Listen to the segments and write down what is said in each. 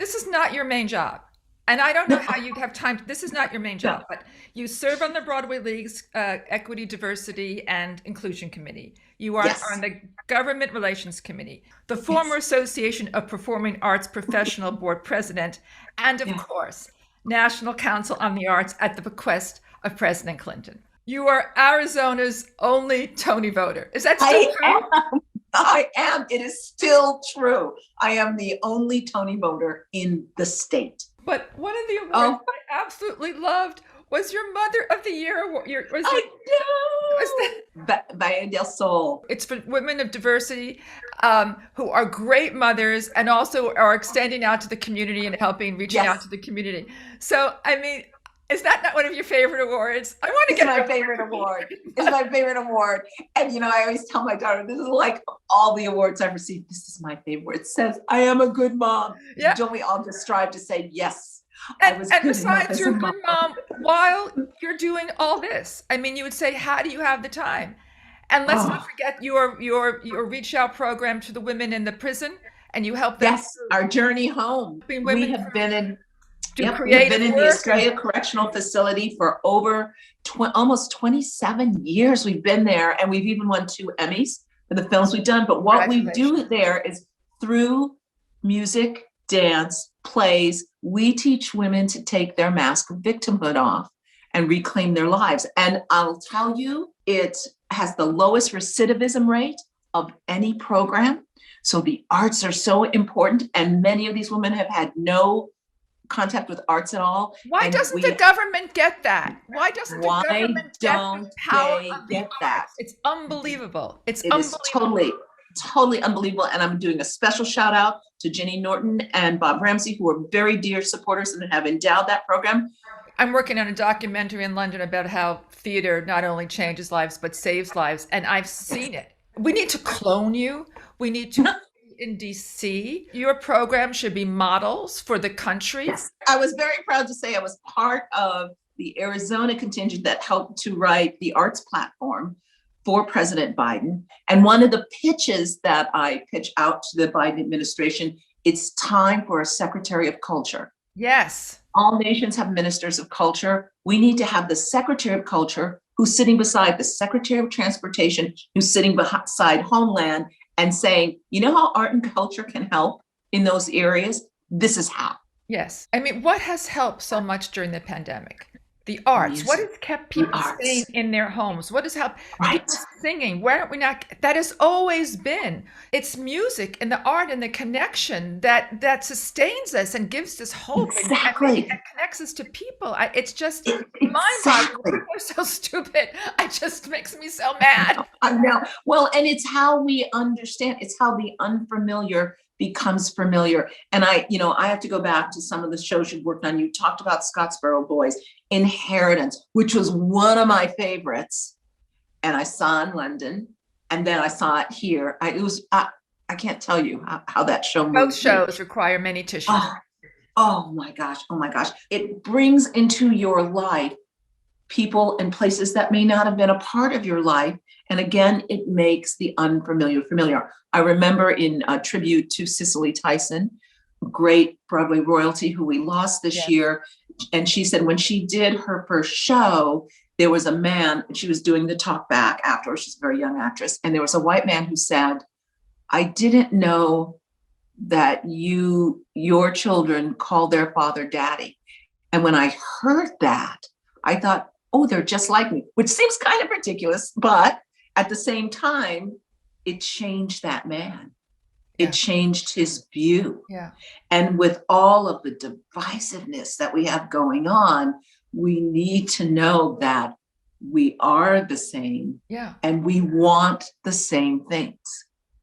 this is not your main job. And I don't know No, how you'd have time. This is not your main no. job, but you serve on the Broadway League's Equity, Diversity, and Inclusion Committee. You are on Yes, the Government Relations Committee, the former yes, Association of Performing Arts Professional Board President, and of yes. course, National Council on the Arts at the bequest of President Clinton. You are Arizona's only Tony voter. Is that still I true? am. I am. It is still true. I am the only Tony voter in the state. But one of the awards Oh, I absolutely loved was your Mother of the Year award. I Was that? know. Valle del Sol. It's for women of diversity who are great mothers and also are extending out to the community and helping, reaching out Yes, to the community. So, I mean, is that not one of your favorite awards? I want to it's get my an favorite award award. for me. It's my favorite award. And I always tell my daughter, this is like all the awards I've received. This is my favorite. It says, I am a good mom. Yeah. Don't we all just strive to say, yes, I was And good enough besides, as you're a a mom? good mom while you're doing all this. I mean, you would say, how do you have the time? And let's not Oh, forget your reach out program to the women in the prison, and you help them yes, our journey home. helping We women have been in, do yep, we have been creative in the work. And Australia Correctional Facility for over almost 27 years. We've been there, and we've even won 2 Emmys for the films we've done. But what we do congratulations. there is through music, dance, plays, we teach women to take their mask of victimhood off and reclaim their lives. And I'll tell you, it has the lowest recidivism rate of any program. So the arts are so important, and many of these women have had no contact with arts at all. Why And doesn't the government get that? Why doesn't the why government get the don't power they of the get that? arts? It's unbelievable. It's It is unbelievable. totally unbelievable. And I'm doing a special shout out to Jenny Norton and Bob Ramsey, who are very dear supporters and have endowed that program. I'm working on a documentary in London about how theater not only changes lives but saves lives, and I've Yes. seen it. We need to clone you. We need to in DC. Your program should be models for the country. Yes. I was very proud to say I was part of the Arizona contingent that helped to write the arts platform for President Biden. And one of the pitches that I pitch out to the Biden administration, it's time for a Secretary of Culture. Yes. All nations have ministers of culture. We need to have the Secretary of Culture who's sitting beside the Secretary of Transportation, who's sitting beside Homeland and saying, you know how art and culture can help in those areas? This is how. Yes. I mean, what has helped so much during the pandemic? The arts. What Music, has kept the people staying arts, in their homes? What has helped people right? singing? Why aren't we not? That has always been. It's music and the art and the connection that sustains us and gives us hope Exactly. and connects us to people. It's just mind-boggling. Exactly. People are so stupid. It just makes me so mad. I know. Well, and it's how we understand, it's how the unfamiliar becomes familiar. And I have to go back to some of the shows you've worked on. You talked about Scottsboro Boys, Inheritance, which was one of my favorites. And I saw in London, and then I saw it here. I can't tell you how that show Both moved me. shows require many tissues. Oh, oh my gosh. Oh my gosh. It brings into your life people and places that may not have been a part of your life. And again, it makes the unfamiliar familiar. I remember in a tribute to Cicely Tyson, great Broadway royalty who we lost this Yes. year. And she said when she did her first show, there was a man, and she was doing the talk back afterwards. She's a very young actress. And there was a white man who said, I didn't know that your children call their father daddy. And when I heard that, I thought, oh, they're just like me, which seems kind of ridiculous, but at the same time, it changed that man. It Yeah. changed his view. Yeah. And with all of the divisiveness that we have going on, we need to know that we are the same Yeah. and we want the same things.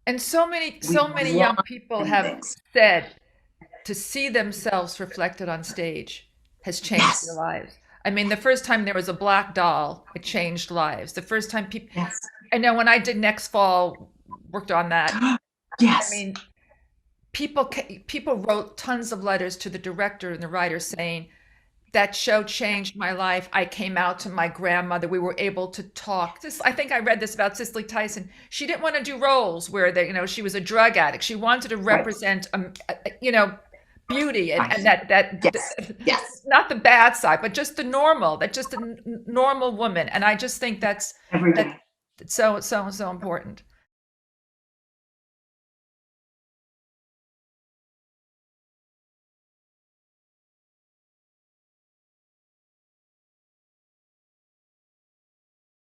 And We so many young want people the same have things. said to see themselves reflected on stage has changed their Yes, lives. I mean, the first time there was a black doll, it changed lives. The first time people, yes, I know when I did Next Fall, worked on that. I yes, mean, people wrote tons of letters to the director and the writer saying that show changed my life. I came out to my grandmother. We were able to talk. I think I read this about Cicely Tyson. She didn't want to do roles where she was a drug addict. She wanted to right. represent, beauty and Right. Yes. Yes. not the bad side, but just the normal, that just a normal woman. And I just think Every that's day. so important.